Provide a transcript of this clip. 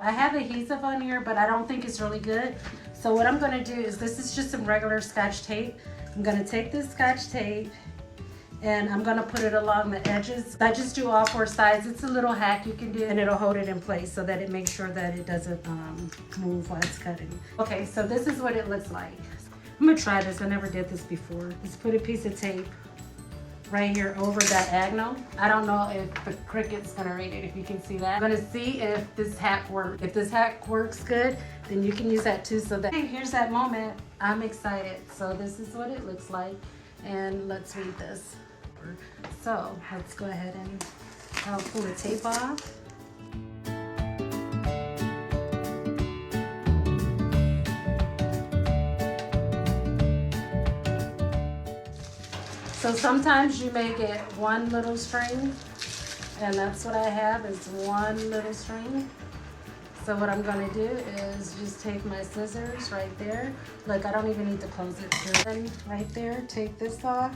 I have adhesive on here, but I don't think it's really good. So what I'm gonna do is, this is just some regular Scotch tape. I'm gonna take this Scotch tape and I'm gonna put it along the edges. I just do all four sides. It's a little hack you can do, and it'll hold it in place so that it makes sure that it doesn't move while it's cutting. Okay, so this is what it looks like. I'm gonna try this, I never did this before. Just put a piece of tape right here over that diagonal. I don't know if the Cricut's gonna read it, if you can see that. I'm gonna see if this hack works. If this hack works good, then you can use that too. So that, hey, here's that moment. I'm excited. So this is what it looks like. And let's read this. So let's go ahead and I'll pull the tape off. So sometimes you may get one little string, and that's what I have, is one little string. So what I'm gonna do is just take my scissors right there. Look, I don't even need to close it. And right there, take this off.